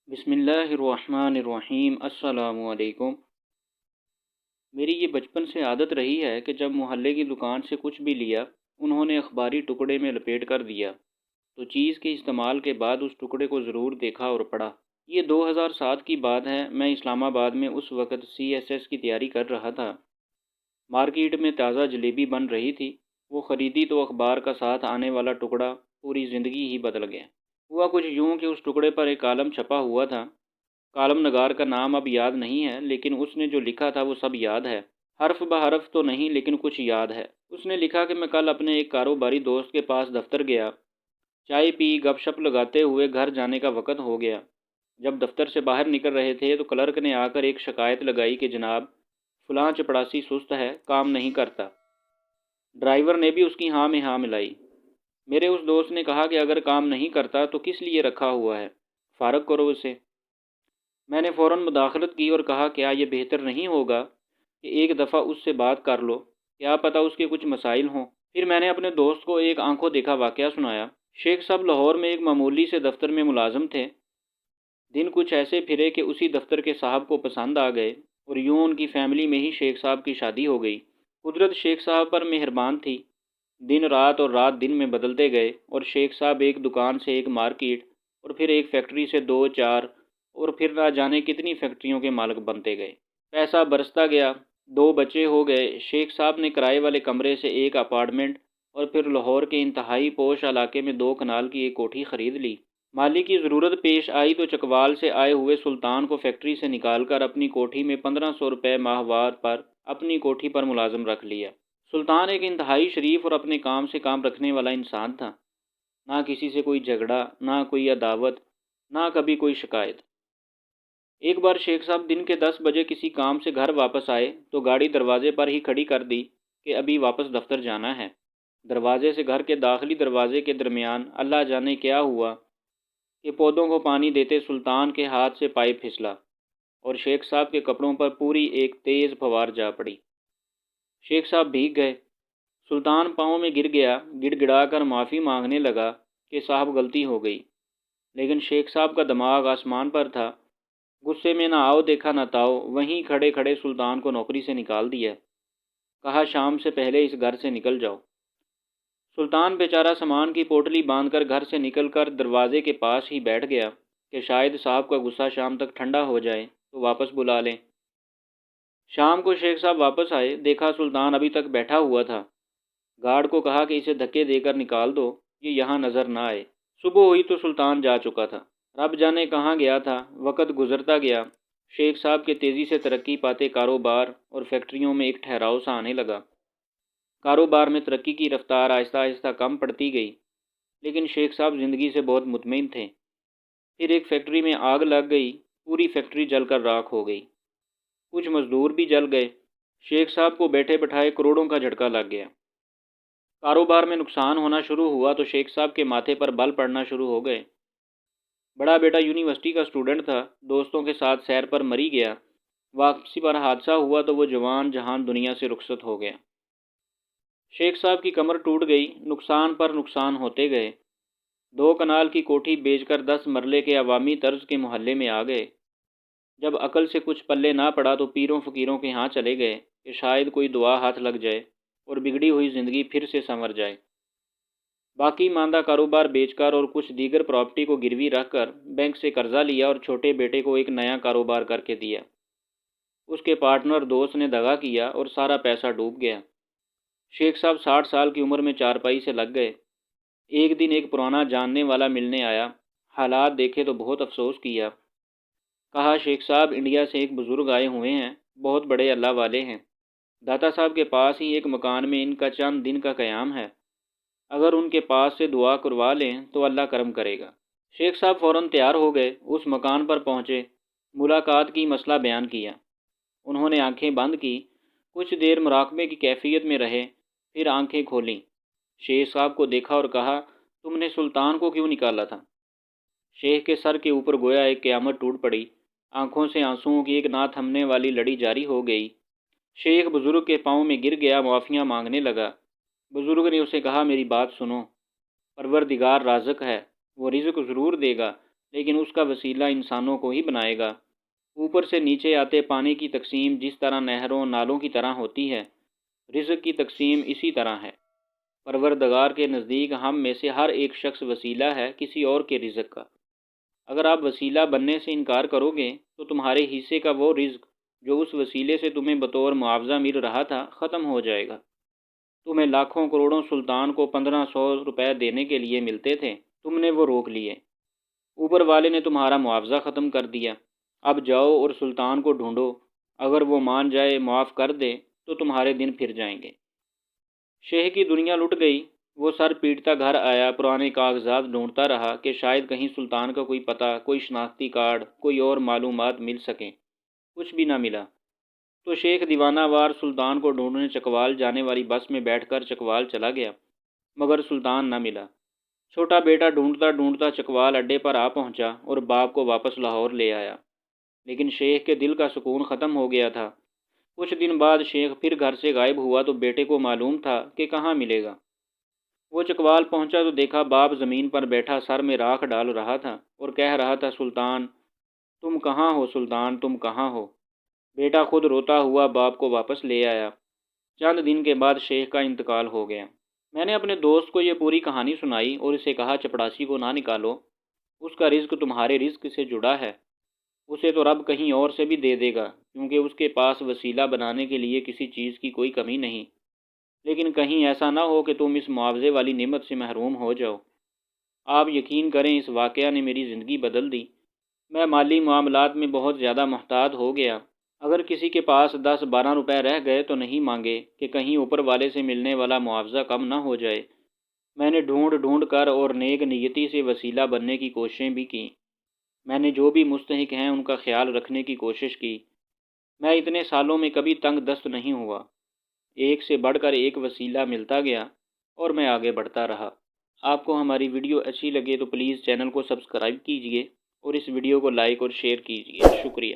بسم اللہ الرحمن الرحیم۔ السلام علیکم۔ میری یہ بچپن سے عادت رہی ہے کہ جب محلے کی دکان سے کچھ بھی لیا انہوں نے اخباری ٹکڑے میں لپیٹ کر دیا تو چیز کے استعمال کے بعد اس ٹکڑے کو ضرور دیکھا اور پڑھا۔ یہ 2007 کی بات ہے، میں اسلام آباد میں اس وقت CSS کی تیاری کر رہا تھا۔ مارکیٹ میں تازہ جلیبی بن رہی تھی، وہ خریدی تو اخبار کا ساتھ آنے والا ٹکڑا پوری زندگی ہی بدل گیا۔ ہوا کچھ یوں کہ اس ٹکڑے پر ایک کالم چھپا ہوا تھا۔ کالم نگار کا نام اب یاد نہیں ہے، لیکن اس نے جو لکھا تھا وہ سب یاد ہے، حرف بحرف تو نہیں لیکن کچھ یاد ہے۔ اس نے لکھا کہ میں کل اپنے ایک کاروباری دوست کے پاس دفتر گیا، چائے پی، گپ شپ لگاتے ہوئے گھر جانے کا وقت ہو گیا۔ جب دفتر سے باہر نکل رہے تھے تو کلرک نے آ کر ایک شکایت لگائی کہ جناب فلاں چپڑاسی سست ہے، کام نہیں کرتا۔ ڈرائیور نے بھی اس کی ہاں میں ہاں ملائی۔ میرے اس دوست نے کہا کہ اگر کام نہیں کرتا تو کس لیے رکھا ہوا ہے، فارغ کرو اسے۔ میں نے فوراً مداخلت کی اور کہا کیا یہ بہتر نہیں ہوگا کہ ایک دفعہ اس سے بات کر لو، کیا پتہ اس کے کچھ مسائل ہوں۔ پھر میں نے اپنے دوست کو ایک آنکھوں دیکھا واقعہ سنایا۔ شیخ صاحب لاہور میں ایک معمولی سے دفتر میں ملازم تھے۔ دن کچھ ایسے پھرے کہ اسی دفتر کے صاحب کو پسند آ گئے اور یوں ان کی فیملی میں ہی شیخ صاحب کی شادی ہو گئی۔ قدرت شیخ صاحب پر مہربان تھی، دن رات اور رات دن میں بدلتے گئے اور شیخ صاحب ایک دکان سے ایک مارکیٹ اور پھر ایک فیکٹری سے 2 4 اور پھر نہ جانے کتنی فیکٹریوں کے مالک بنتے گئے۔ پیسہ برستا گیا، 2 بچے ہو گئے۔ شیخ صاحب نے کرائے والے کمرے سے ایک اپارٹمنٹ اور پھر لاہور کے انتہائی پوش علاقے میں 2 کنال کی ایک کوٹھی خرید لی۔ مالی کی ضرورت پیش آئی تو چکوال سے آئے ہوئے سلطان کو فیکٹری سے نکال کر اپنی کوٹھی میں 1500 روپے ماہوار پر اپنی کوٹھی پر ملازم رکھ لیا۔ سلطان ایک انتہائی شریف اور اپنے کام سے کام رکھنے والا انسان تھا، نہ کسی سے کوئی جھگڑا، نہ کوئی عداوت، نہ کبھی کوئی شکایت۔ ایک بار شیخ صاحب دن کے 10 بجے کسی کام سے گھر واپس آئے تو گاڑی دروازے پر ہی کھڑی کر دی کہ ابھی واپس دفتر جانا ہے۔ دروازے سے گھر کے داخلی دروازے کے درمیان اللہ جانے کیا ہوا کہ پودوں کو پانی دیتے سلطان کے ہاتھ سے پائپ پھسلا اور شیخ صاحب کے کپڑوں پر پوری ایک تیز پھوار جا پڑی۔ شیخ صاحب بھیگ گئے۔ سلطان پاؤں میں گر گیا، گڑ گڑا کر معافی مانگنے لگا کہ صاحب غلطی ہو گئی، لیکن شیخ صاحب کا دماغ آسمان پر تھا۔ غصے میں نہ آؤ دیکھا نہ تاؤ، وہیں کھڑے کھڑے سلطان کو نوکری سے نکال دیا۔ کہا شام سے پہلے اس گھر سے نکل جاؤ۔ سلطان بیچارہ سامان کی پوٹلی باندھ کر گھر سے نکل کر دروازے کے پاس ہی بیٹھ گیا کہ شاید صاحب کا غصہ شام تک ٹھنڈا ہو جائے تو واپس بلا لیں۔ شام کو شیخ صاحب واپس آئے، دیکھا سلطان ابھی تک بیٹھا ہوا تھا۔ گارڈ کو کہا کہ اسے دھکے دے کر نکال دو، یہ یہاں نظر نہ آئے۔ صبح ہوئی تو سلطان جا چکا تھا، رب جانے کہاں گیا تھا۔ وقت گزرتا گیا، شیخ صاحب کے تیزی سے ترقی پاتے کاروبار اور فیکٹریوں میں ایک ٹھہراؤ سا آنے لگا۔ کاروبار میں ترقی کی رفتار آہستہ آہستہ کم پڑتی گئی، لیکن شیخ صاحب زندگی سے بہت مطمئن تھے۔ پھر ایک فیکٹری میں آگ لگ گئی، پوری فیکٹری جل کر راکھ ہو گئی، کچھ مزدور بھی جل گئے۔ شیخ صاحب کو بیٹھے بٹھائے کروڑوں کا جھٹکا لگ گیا۔ کاروبار میں نقصان ہونا شروع ہوا تو شیخ صاحب کے ماتھے پر بل پڑنا شروع ہو گئے۔ بڑا بیٹا یونیورسٹی کا اسٹوڈنٹ تھا، دوستوں کے ساتھ سیر پر مری گیا۔ واپسی پر حادثہ ہوا تو وہ جوان جہان دنیا سے رخصت ہو گیا۔ شیخ صاحب کی کمر ٹوٹ گئی، نقصان پر نقصان ہوتے گئے۔ 2 کنال کی کوٹھی بیچ کر 10 مرلے کے عوامی طرز کے محلے میں آ گئے۔ جب عقل سے کچھ پلے نہ پڑا تو پیروں فقیروں کے ہاں چلے گئے کہ شاید کوئی دعا ہاتھ لگ جائے اور بگڑی ہوئی زندگی پھر سے سنور جائے۔ باقی ماندہ کاروبار بیچ کر اور کچھ دیگر پراپرٹی کو گروی رکھ کر بینک سے قرضہ لیا اور چھوٹے بیٹے کو ایک نیا کاروبار کر کے دیا۔ اس کے پارٹنر دوست نے دغا کیا اور سارا پیسہ ڈوب گیا۔ شیخ صاحب 60 سال کی عمر میں چارپائی سے لگ گئے۔ ایک دن ایک پرانا جاننے والا ملنے آیا، حالات دیکھے تو بہت افسوس کیا۔ کہا شیخ صاحب انڈیا سے ایک بزرگ آئے ہوئے ہیں، بہت بڑے اللہ والے ہیں، داتا صاحب کے پاس ہی ایک مکان میں ان کا چند دن کا قیام ہے، اگر ان کے پاس سے دعا کروا لیں تو اللہ کرم کرے گا۔ شیخ صاحب فوراً تیار ہو گئے، اس مکان پر پہنچے، ملاقات کی، مسئلہ بیان کیا۔ انہوں نے آنکھیں بند کی، کچھ دیر مراقبے کی کیفیت میں رہے، پھر آنکھیں کھولیں۔ شیخ صاحب کو دیکھا اور کہا تم نے سلطان کو کیوں نکالا تھا؟ شیخ کے سر کے اوپر گویا ایک قیامت ٹوٹ پڑی، آنکھوں سے آنسوؤں کی ایک نہ تھمنے والی لڑی جاری ہو گئی۔ شیخ بزرگ کے پاؤں میں گر گیا، معافیاں مانگنے لگا۔ بزرگ نے اسے کہا میری بات سنو، پروردگار رازق ہے، وہ رزق ضرور دے گا، لیکن اس کا وسیلہ انسانوں کو ہی بنائے گا۔ اوپر سے نیچے آتے پانی کی تقسیم جس طرح نہروں نالوں کی طرح ہوتی ہے، رزق کی تقسیم اسی طرح ہے۔ پروردگار کے نزدیک ہم میں سے ہر ایک شخص وسیلہ ہے کسی اور کے رزق کا۔ اگر آپ وسیلہ بننے سے انکار کرو گے تو تمہارے حصے کا وہ رزق جو اس وسیلے سے تمہیں بطور معاوضہ مل رہا تھا ختم ہو جائے گا۔ تمہیں لاکھوں کروڑوں سلطان کو 1500 روپے دینے کے لیے ملتے تھے، تم نے وہ روک لیے۔ اوپر والے نے تمہارا معاوضہ ختم کر دیا۔ اب جاؤ اور سلطان کو ڈھونڈو، اگر وہ مان جائے معاف کر دے تو تمہارے دن پھر جائیں گے۔ شیخ کی دنیا لٹ گئی۔ وہ سر پیٹتا گھر آیا، پرانے کاغذات ڈھونڈتا رہا کہ شاید کہیں سلطان کا کوئی پتہ، کوئی شناختی کارڈ، کوئی اور معلومات مل سکیں۔ کچھ بھی نہ ملا۔ تو شیخ دیوانہ وار سلطان کو ڈھونڈنے چکوال جانے والی بس میں بیٹھ کر چکوال چلا گیا، مگر سلطان نہ ملا۔ چھوٹا بیٹا ڈھونڈتا ڈھونڈتا چکوال اڈے پر آ پہنچا اور باپ کو واپس لاہور لے آیا، لیکن شیخ کے دل کا سکون ختم ہو گیا تھا۔ کچھ دن بعد شیخ پھر گھر سے غائب ہوا تو بیٹے کو معلوم تھا کہ کہاں ملے گا۔ وہ چکوال پہنچا تو دیکھا باپ زمین پر بیٹھا سر میں راکھ ڈال رہا تھا اور کہہ رہا تھا، سلطان تم کہاں ہو، سلطان تم کہاں ہو۔ بیٹا خود روتا ہوا باپ کو واپس لے آیا۔ چند دن کے بعد شیخ کا انتقال ہو گیا۔ میں نے اپنے دوست کو یہ پوری کہانی سنائی اور اسے کہا، چپڑاسی کو نہ نکالو، اس کا رزق تمہارے رزق سے جڑا ہے، اسے تو رب کہیں اور سے بھی دے دے گا، کیونکہ اس کے پاس وسیلہ بنانے کے لیے کسی چیز کی کوئی کمی نہیں۔ لیکن کہیں ایسا نہ ہو کہ تم اس معاوضے والی نعمت سے محروم ہو جاؤ۔ آپ یقین کریں، اس واقعہ نے میری زندگی بدل دی۔ میں مالی معاملات میں بہت زیادہ محتاط ہو گیا۔ اگر کسی کے پاس 10-12 روپے رہ گئے تو نہیں مانگے کہ کہیں اوپر والے سے ملنے والا معاوضہ کم نہ ہو جائے۔ میں نے ڈھونڈ کر اور نیک نیتی سے وسیلہ بننے کی کوششیں بھی کیں۔ میں نے جو بھی مستحق ہیں ان کا خیال رکھنے کی کوشش کی۔ میں اتنے سالوں میں کبھی تنگ دست نہیں ہوا۔ ایک سے بڑھ کر ایک وسیلہ ملتا گیا اور میں آگے بڑھتا رہا۔ آپ کو ہماری ویڈیو اچھی لگے تو پلیز چینل کو سبسکرائب کیجیے اور اس ویڈیو کو لائک اور شیئر کیجیے۔ شکریہ۔